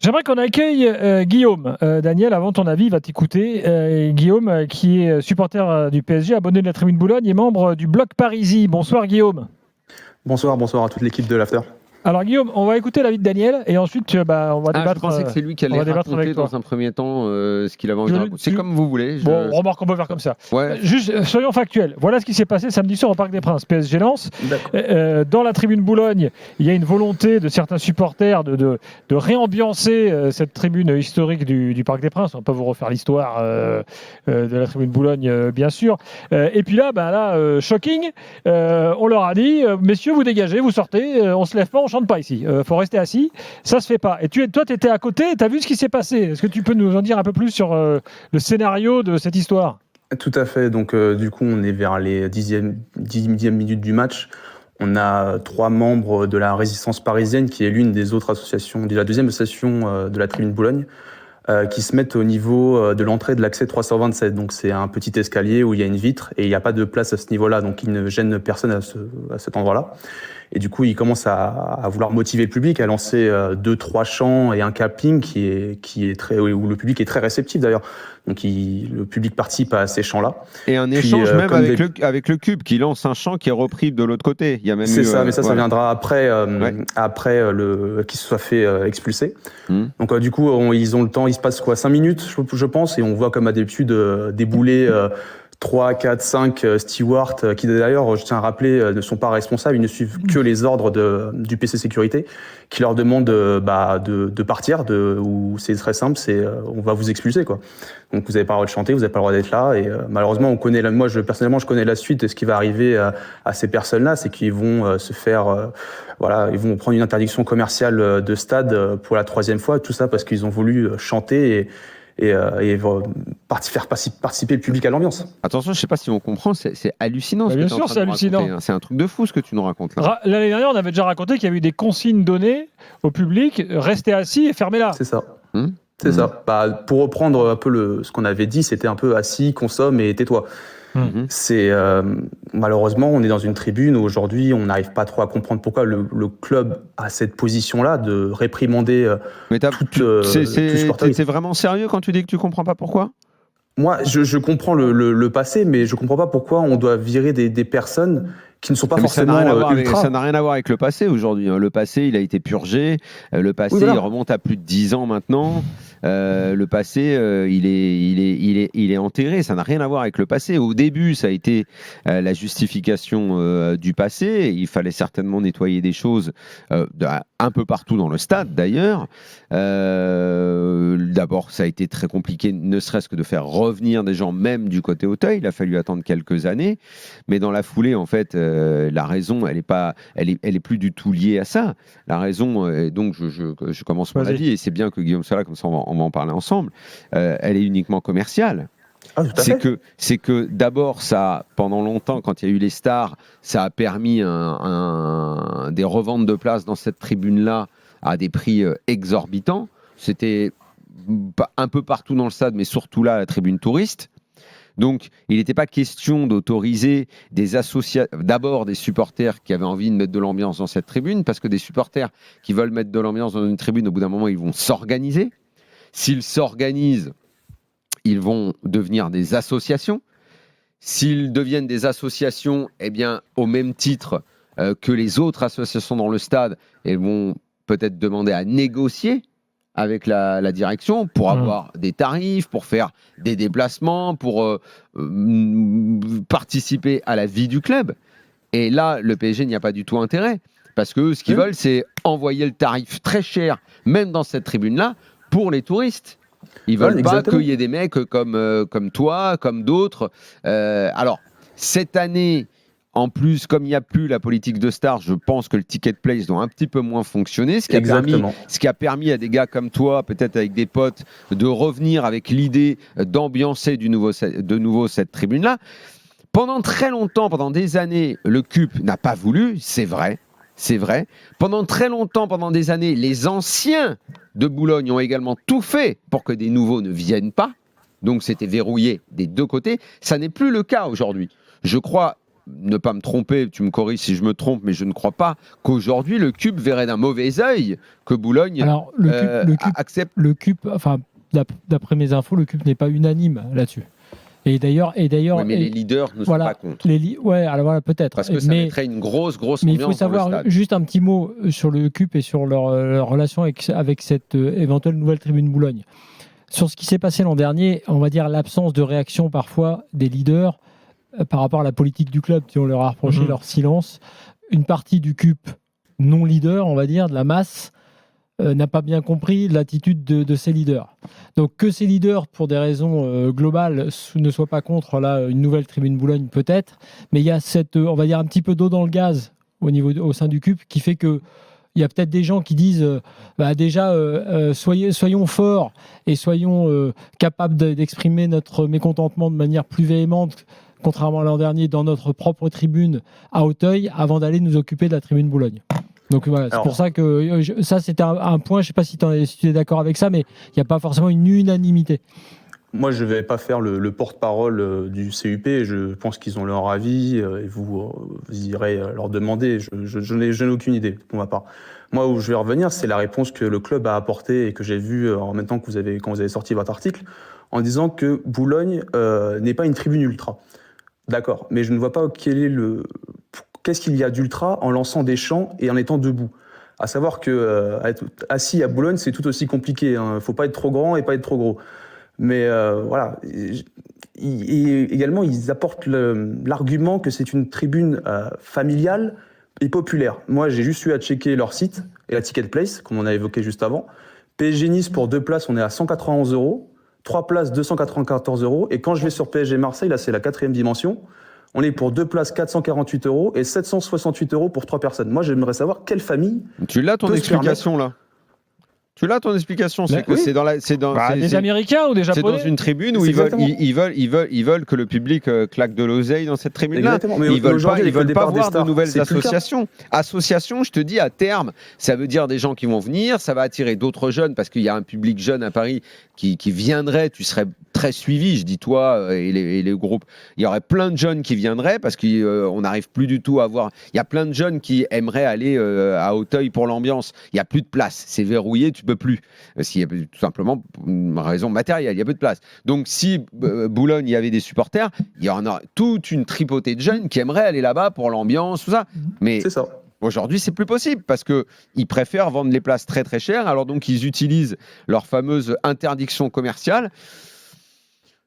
J'aimerais qu'on accueille Guillaume. Daniel, avant ton avis, il va t'écouter. Guillaume, qui est supporter du PSG, abonné de la Tribune Boulogne et membre du Bloc Parisis. Bonsoir Guillaume. Bonsoir à toute l'équipe de l'After. Alors Guillaume, on va écouter l'avis de Daniel et ensuite on va débattre. Je pensais que c'est lui qui allait raconter dans un premier temps ce qu'il avait envie de raconter. C'est comme vous voulez. Bon, remarque, on peut faire comme ça. Ouais. Juste, soyons factuels. Voilà ce qui s'est passé samedi soir au Parc des Princes. PSG Lens. Dans la Tribune Boulogne, il y a une volonté de certains supporters de réambiancer cette tribune historique du Parc des Princes. On ne va pas vous refaire l'histoire de la Tribune Boulogne, bien sûr. Et puis là, shocking, on leur a dit, messieurs, vous dégagez, vous sortez, on se lève pas, on chante pas ici. Faut rester assis, ça se fait pas. Et toi, tu étais à côté, tu as vu ce qui s'est passé. Est-ce que tu peux nous en dire un peu plus sur le scénario de cette histoire ? Tout à fait. Donc, du coup, on est vers les 10e minutes du match. On a 3 membres de la Résistance parisienne, qui est l'une des autres associations, de la deuxième association de la Tribune Boulogne, qui se mettent au niveau de l'entrée de l'accès 327. Donc, c'est un petit escalier où il y a une vitre et il n'y a pas de place à ce niveau-là. Donc, il ne gêne personne à cet endroit-là. Et du coup, il commence à vouloir motiver le public, à lancer 2-3 chants et un capping qui est très, où le public est très réceptif d'ailleurs. Donc le public participe à ces chants-là. Et un échange même avec le Cube qui lance un chant qui est repris de l'autre côté. Il y a même ça, mais ça viendra après, après qu'il se soit fait expulser. Donc du coup, ils ont le temps, il se passe 5 minutes, je pense, et on voit comme à d'habitude débouler 3, 4, 5 stewards qui d'ailleurs, je tiens à rappeler, ne sont pas responsables, ils ne suivent que les ordres du PC Sécurité, qui leur demandent de partir, où c'est très simple, c'est on va vous expulser, quoi. Donc vous n'avez pas le droit de chanter, vous n'avez pas le droit d'être là, et malheureusement on connaît, personnellement je connais la suite, et ce qui va arriver à ces personnes-là, c'est qu'ils vont se faire, ils vont prendre une interdiction commerciale de stade pour la 3e fois, tout ça parce qu'ils ont voulu chanter et faire participer le public à l'ambiance. Attention, je ne sais pas si on comprend, c'est hallucinant. Bien sûr, c'est hallucinant. C'est un truc de fou ce que tu nous racontes là. L'année dernière, on avait déjà raconté qu'il y avait eu des consignes données au public, restez assis et fermez-la. C'est ça. C'est ça. Pour reprendre un peu ce qu'on avait dit, c'était un peu assis, consomme et tais-toi. C'est malheureusement, on est dans une tribune où aujourd'hui, on n'arrive pas trop à comprendre pourquoi le club a cette position-là de réprimander c'est vraiment sérieux quand tu dis que tu comprends pas pourquoi ? Moi, je comprends le passé, mais je comprends pas pourquoi on doit virer des personnes qui ne sont pas forcément ultra. Ça n'a rien à voir avec le passé aujourd'hui. Le passé, il a été purgé. Le passé, il remonte à plus de 10 ans maintenant. Le passé, il est enterré. Ça n'a rien à voir avec le passé. Au début, ça a été la justification du passé. Il fallait certainement nettoyer des choses un peu partout dans le stade, d'ailleurs. D'abord, ça a été très compliqué, ne serait-ce que de faire revenir des gens, même du côté Auteuil. Il a fallu attendre quelques années. Mais dans la foulée, en fait, la raison, elle est plus du tout liée à ça. La raison, et donc je commence mon avis, et c'est bien que Guillaume soit là, comme ça on va en parler ensemble. Elle est uniquement commerciale. C'est que d'abord, ça, pendant longtemps, quand il y a eu les stars, ça a permis des reventes de places dans cette tribune-là à des prix exorbitants. C'était un peu partout dans le stade, mais surtout là, la tribune touriste. Donc, il n'était pas question d'autoriser d'abord des supporters qui avaient envie de mettre de l'ambiance dans cette tribune, parce que des supporters qui veulent mettre de l'ambiance dans une tribune, au bout d'un moment, ils vont s'organiser. S'ils s'organisent, ils vont devenir des associations. S'ils deviennent des associations, eh bien, au même titre que les autres associations dans le stade, elles vont peut-être demander à négocier avec la direction pour avoir des tarifs, pour faire des déplacements, pour participer à la vie du club. Et là, le PSG n'y a pas du tout intérêt. Parce que ce qu'ils veulent, c'est envoyer le tarif très cher, même dans cette tribune-là, pour les touristes. Ils veulent pas qu'il y ait des mecs comme toi, comme d'autres. Alors, cette année, en plus, comme il n'y a plus la politique de stars, je pense que le ticket place doit un petit peu moins fonctionner. Ce qui a permis à des gars comme toi, peut-être avec des potes, de revenir avec l'idée d'ambiancer de nouveau cette tribune-là. Pendant très longtemps, pendant des années, le CUP n'a pas voulu, c'est vrai. Pendant très longtemps, pendant des années, les anciens de Boulogne ont également tout fait pour que des nouveaux ne viennent pas. Donc c'était verrouillé des deux côtés. Ça n'est plus le cas aujourd'hui. Je crois ne pas me tromper, tu me corriges si je me trompe, mais je ne crois pas qu'aujourd'hui le CUP verrait d'un mauvais œil que Boulogne accepte. Le CUP, enfin, d'après mes infos, le CUP n'est pas unanime là-dessus. Et d'ailleurs, oui, mais les leaders ne sont pas contre. Alors voilà, peut-être. Parce que ça mettrait une grosse ambiance. Mais il faut savoir juste un petit mot sur le CUP et sur leur relation avec cette éventuelle nouvelle tribune Boulogne. Sur ce qui s'est passé l'an dernier, on va dire l'absence de réaction parfois des leaders par rapport à la politique du club, qui on leur a reproché leur silence. Une partie du CUP non leader, on va dire, de la masse, n'a pas bien compris l'attitude de ces leaders. Donc que ces leaders, pour des raisons globales, ne soient pas contre une nouvelle tribune Boulogne, peut-être, mais il y a on va dire, un petit peu d'eau dans le gaz au sein du CUP qui fait que il y a peut-être des gens qui disent soyons forts et soyons capables d'exprimer notre mécontentement de manière plus véhémente, contrairement à l'an dernier, dans notre propre tribune à Auteuil, avant d'aller nous occuper de la tribune Boulogne. Donc voilà, c'est pour ça que ça c'était un point, je ne sais pas si tu es d'accord avec ça, mais il n'y a pas forcément une unanimité. Moi, je ne vais pas faire le porte-parole du CUP, je pense qu'ils ont leur avis, et vous irez leur demander, je n'ai aucune idée pour ma part. Moi, où je vais revenir, c'est la réponse que le club a apportée et que j'ai vue en même temps que quand vous avez sorti votre article, en disant que Boulogne n'est pas une tribune ultra. D'accord, mais je ne vois pas qu'est-ce qu'il y a d'ultra en lançant des chants et en étant debout. À savoir que être assis à Boulogne, c'est tout aussi compliqué. Il ne faut pas être trop grand et pas être trop gros. Mais voilà. Également, ils apportent l'argument que c'est une tribune familiale et populaire. Moi, j'ai juste eu à checker leur site et la Ticket Place, comme on a évoqué juste avant. PSG Nice, pour 2 places, on est à 191 €. 3 places, 294 €. Et quand je vais sur PSG Marseille, là, c'est la 4e dimension, on est pour 2 places, 448 € et 768 € pour 3 personnes. Moi, j'aimerais savoir quelle famille. Tu l'as ton explication là? Tu l'as ton explication, c'est que oui. c'est dans des Américains ou des Japonais. C'est dans une tribune où ils veulent que le public claque de l'oseille dans cette tribune-là. Mais ils veulent pas voir de nouvelles associations. Associations, je te dis, à terme, ça veut dire des gens qui vont venir, ça va attirer d'autres jeunes parce qu'il y a un public jeune à Paris qui viendrait. Tu serais très suivi, je dis toi et les groupes. Il y aurait plein de jeunes qui viendraient parce qu'on n'arrive plus du tout à voir. Il y a plein de jeunes qui aimeraient aller à Auteuil pour l'ambiance. Il n'y a plus de place, c'est verrouillé. Tu peux plus, s'il y a tout simplement une raison matérielle, il y a peu de place. Donc si Boulogne, il y avait des supporters, il y en a toute une tripotée de jeunes qui aimeraient aller là-bas pour l'ambiance, tout ça. Mais c'est ça. Aujourd'hui, c'est plus possible parce qu'ils préfèrent vendre les places très très chères. Alors donc, ils utilisent leur fameuse interdiction commerciale.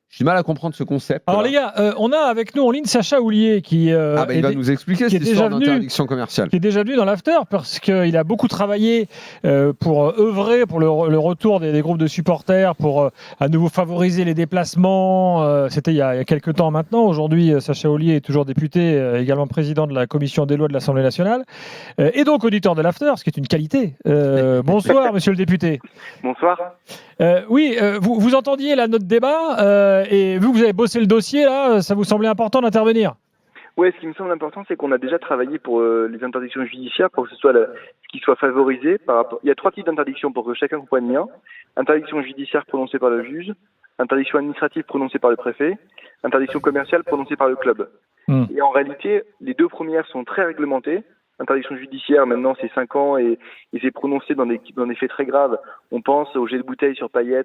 J'ai du mal à comprendre ce concept. Alors les gars, on a avec nous en ligne Sacha Houlier qui il va nous expliquer cette histoire d'interdiction commerciale. Qui est déjà venu dans l'after parce qu'il a beaucoup travaillé pour œuvrer pour le retour des groupes de supporters, pour à nouveau favoriser les déplacements. C'était il y a quelques temps maintenant. Aujourd'hui, Sacha Houlier est toujours député, également président de la commission des lois de l'Assemblée nationale et donc auditeur de l'after, ce qui est une qualité. Bonsoir, monsieur le député. Bonsoir. Vous entendiez là notre débat et vous avez bossé le dossier là, ça vous semblait important d'intervenir? Oui, ce qui me semble important, c'est qu'on a déjà travaillé pour les interdictions judiciaires pour que ce soit ce qui soit favorisé par rapport. Il y a 3 types d'interdictions pour que chacun comprenne bien. Interdiction judiciaire prononcée par le juge, interdiction administrative prononcée par le préfet, interdiction commerciale prononcée par le club. Et en réalité, les 2 premières sont très réglementées. Interdiction judiciaire, maintenant, c'est 5 ans et c'est prononcé dans des faits très graves. On pense au jet de bouteille sur Payet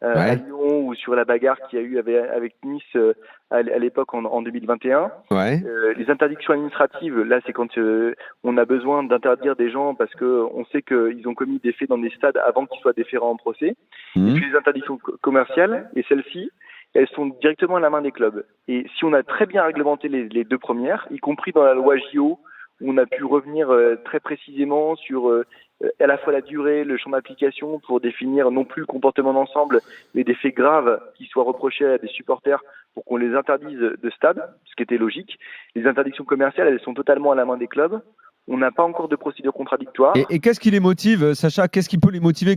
à Lyon ou sur la bagarre qu'il y a eu avec Nice à l'époque en 2021. Les interdictions administratives, là, c'est quand on a besoin d'interdire des gens parce que on sait qu'ils ont commis des faits dans des stades avant qu'ils soient déférés en procès. Et puis les interdictions commerciales, et celles-ci, elles sont directement à la main des clubs. Et si on a très bien réglementé les 2 premières, y compris dans la loi JO, où on a pu revenir très précisément sur à la fois la durée, le champ d'application pour définir non plus le comportement d'ensemble, mais des faits graves qui soient reprochés à des supporters pour qu'on les interdise de stade, ce qui était logique. Les interdictions commerciales, elles sont totalement à la main des clubs. On n'a pas encore de procédure contradictoire. Et qu'est-ce qui les motive, Sacha? Qu'est-ce qui peut les motiver?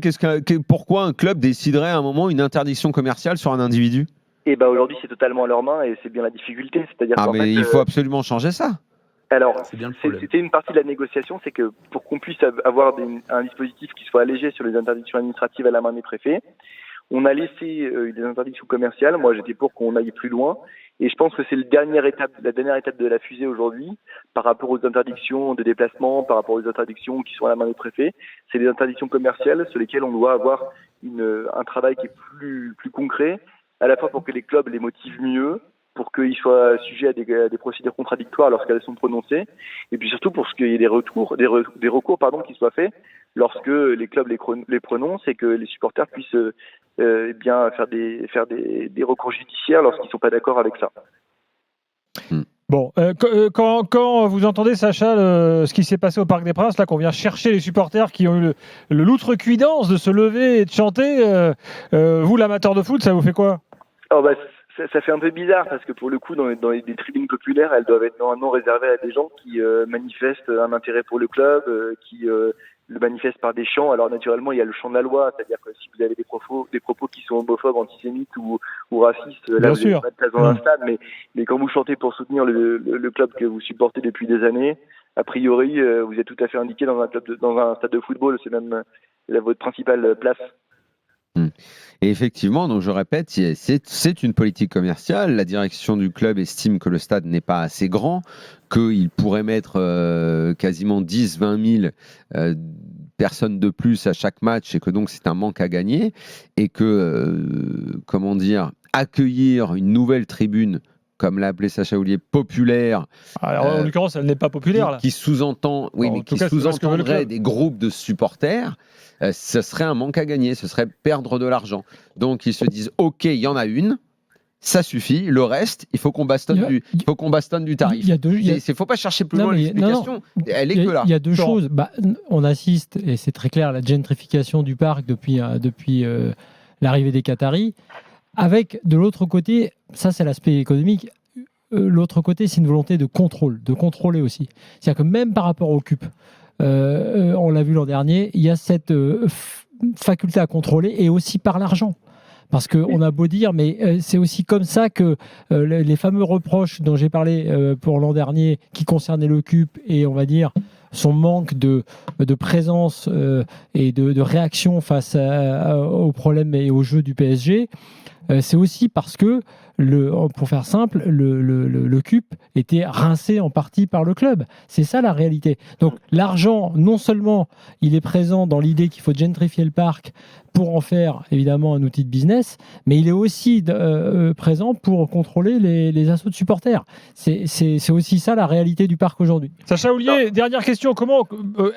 Pourquoi un club déciderait à un moment une interdiction commerciale sur un individu? Et aujourd'hui, c'est totalement à leurs mains et c'est bien la difficulté. C'est-à-dire il faut absolument changer ça. Alors, c'était une partie de la négociation, c'est que pour qu'on puisse avoir un dispositif qui soit allégé sur les interdictions administratives à la main des préfets, on a laissé des interdictions commerciales. Moi, j'étais pour qu'on aille plus loin Et je pense que c'est la dernière étape de la fusée aujourd'hui, par rapport aux interdictions de déplacement, par rapport aux interdictions qui sont à la main des préfets. C'est des interdictions commerciales sur lesquelles on doit avoir un travail qui est plus concret, à la fois pour que les clubs les motivent mieux, pour qu'ils soient sujets à des procédures contradictoires lorsqu'elles sont prononcées, et puis surtout pour qu'il y ait des recours qui soient faits lorsque les clubs les prononcent et que les supporters puissent faire des recours judiciaires lorsqu'ils ne sont pas d'accord avec ça. Bon, quand vous entendez, Sacha, ce qui s'est passé au Parc des Princes, là qu'on vient chercher les supporters qui ont eu l'outrecuidance de se lever et de chanter, vous, l'amateur de foot, ça vous fait quoi ? Ça fait un peu bizarre parce que pour le coup, dans les tribunes populaires, elles doivent être normalement réservées à des gens qui manifestent un intérêt pour le club, qui le manifestent par des chants. Alors naturellement, il y a le chant de la loi, c'est-à-dire que si vous avez des propos qui sont homophobes, antisémites ou racistes, là vous n'avez pas de place dans un stade, mais quand vous chantez pour soutenir le club que vous supportez depuis des années, a priori, vous êtes tout à fait indiqué dans un stade de football, c'est même votre principale place. Et effectivement, donc je répète, c'est une politique commerciale. La direction du club estime que le stade n'est pas assez grand, qu'il pourrait mettre quasiment 10-20 000 personnes de plus à chaque match et que donc c'est un manque à gagner et que, accueillir une nouvelle tribune, comme l'a appelé Sacha Houlier, populaire. Alors, en l'occurrence, elle n'est pas populaire, là. Qui sous-entendrait des groupes de supporters, ce serait un manque à gagner, ce serait perdre de l'argent. Donc, ils se disent, OK, il y en a une, ça suffit, le reste, il faut qu'on bastonne du tarif. Il ne faut pas chercher plus loin l'explication, elle est que là. Il y a deux choses. On assiste, et c'est très clair, à la gentrification du parc depuis l'arrivée des Qataris. Avec, de l'autre côté, ça c'est l'aspect économique, l'autre côté c'est une volonté de contrôler aussi. C'est-à-dire que même par rapport au CUP, on l'a vu l'an dernier, il y a cette faculté à contrôler et aussi par l'argent. Parce qu'on a beau dire, mais c'est aussi comme ça que les fameux reproches dont j'ai parlé pour l'an dernier, qui concernaient le CUP et on va dire son manque de présence et de réaction face aux problèmes et aux jeux du PSG, c'est aussi parce que, pour faire simple, le CUP était rincé en partie par le club. C'est ça la réalité. Donc l'argent, non seulement il est présent dans l'idée qu'il faut gentrifier le parc pour en faire évidemment un outil de business, mais il est aussi présent pour contrôler les assauts de supporters. C'est aussi ça la réalité du parc aujourd'hui. Sacha Houlier, dernière question,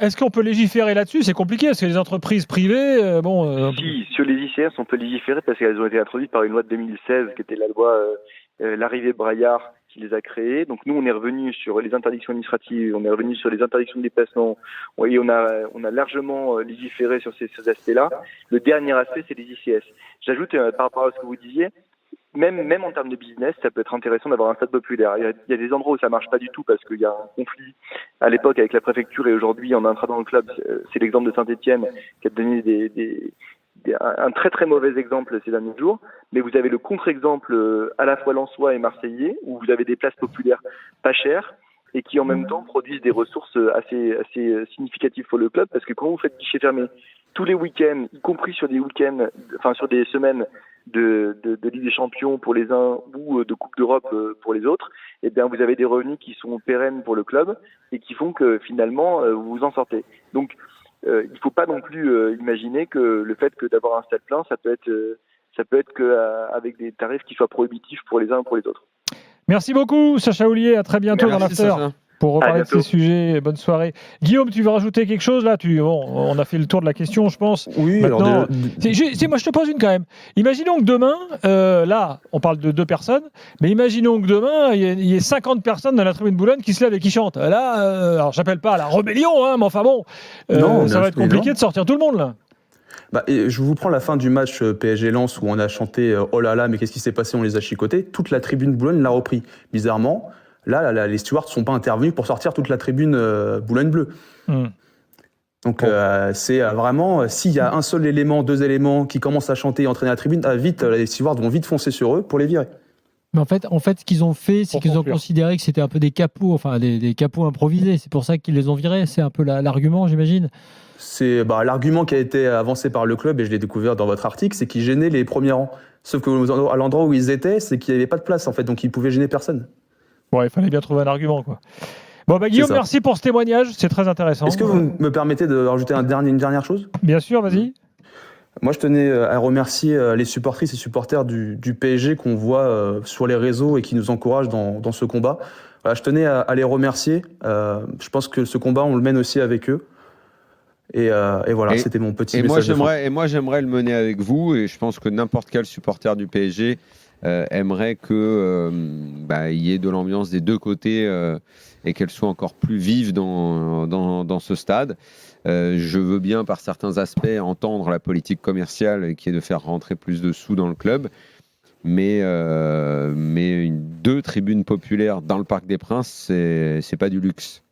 est-ce qu'on peut légiférer là-dessus ? C'est compliqué, parce que les entreprises privées... Si, sur les ICS, on peut légiférer parce qu'elles ont été introduites par une loi de 2016 qui était la loi l'arrivée Braillard qui les a créées. Donc nous, on est revenu sur les interdictions administratives, on est revenu sur les interdictions de déplacement et on a largement légiféré sur ces aspects-là. Le dernier aspect, c'est les ICS. J'ajoute par rapport à ce que vous disiez, même en termes de business, ça peut être intéressant d'avoir un stade populaire. Il y a des endroits où ça marche pas du tout parce qu'il y a un conflit à l'époque avec la préfecture et aujourd'hui en entrant dans le club, c'est l'exemple de Saint-Étienne qui a donné un très très mauvais exemple ces derniers jours, mais vous avez le contre-exemple à la fois lensois et marseillais où vous avez des places populaires pas chères et qui en même temps produisent des ressources assez significatives pour le club parce que quand vous faites guichet fermé tous les week-ends, y compris sur des week-ends, enfin sur des semaines de Ligue des Champions pour les uns ou de Coupe d'Europe pour les autres, et bien vous avez des revenus qui sont pérennes pour le club et qui font que finalement vous vous en sortez. Donc il ne faut pas non plus imaginer que le fait que d'avoir un stade plein, ça peut être que avec des tarifs qui soient prohibitifs pour les uns ou pour les autres. Merci beaucoup, Sacha Houlier. À très bientôt dans l'after pour reparler de ces sujets. Bonne soirée. Guillaume, tu veux rajouter quelque chose là ? On a fait le tour de la question, je pense. Oui. Maintenant, moi, je te pose une quand même. Imaginons que demain, là, on parle de 2 personnes, mais imaginons que demain, il y ait 50 personnes dans la tribune Boulogne qui se lèvent et qui chantent. Là, alors j'appelle pas à la rébellion, mais enfin bon, ça va être compliqué de sortir tout le monde là. Je vous prends la fin du match PSG-Lens où on a chanté « Oh là là, mais qu'est-ce qui s'est passé ? On les a chicotés ». Toute la tribune Boulogne l'a repris. Bizarrement, là, les stewards ne sont pas intervenus pour sortir toute la tribune Boulogne-Bleue. Donc c'est vraiment, s'il y a un seul élément, 2 éléments qui commencent à chanter et entraîner la tribune, vite, les stewards vont vite foncer sur eux pour les virer. Mais en fait, ce qu'ils ont fait, c'est qu'ils ont considéré que c'était un peu des capots, enfin des capots improvisés. C'est pour ça qu'ils les ont virés. C'est un peu l'argument, j'imagine. C'est l'argument qui a été avancé par le club, et je l'ai découvert dans votre article, c'est qu'ils gênaient les premiers rangs. Sauf qu'à l'endroit où ils étaient, c'est qu'il n'y avait pas de place, en fait, donc ils pouvaient gêner personne. Bon, il fallait bien trouver un argument, quoi. Bon, Guillaume, merci pour ce témoignage, c'est très intéressant. Est-ce que vous me permettez de rajouter une dernière chose ? Bien sûr, vas-y. Moi, je tenais à remercier les supportrices et supporters du PSG qu'on voit sur les réseaux et qui nous encouragent dans ce combat. Voilà, je tenais à les remercier. Je pense que ce combat, on le mène aussi avec eux. Et voilà, c'était mon petit message. Et moi, j'aimerais le mener avec vous, et je pense que n'importe quel supporter du PSG aimerait que y ait de l'ambiance des deux côtés et qu'elle soit encore plus vive dans ce stade. Je veux bien, par certains aspects, entendre la politique commerciale qui est de faire rentrer plus de sous dans le club, mais 2 tribunes populaires dans le Parc des Princes, c'est pas du luxe.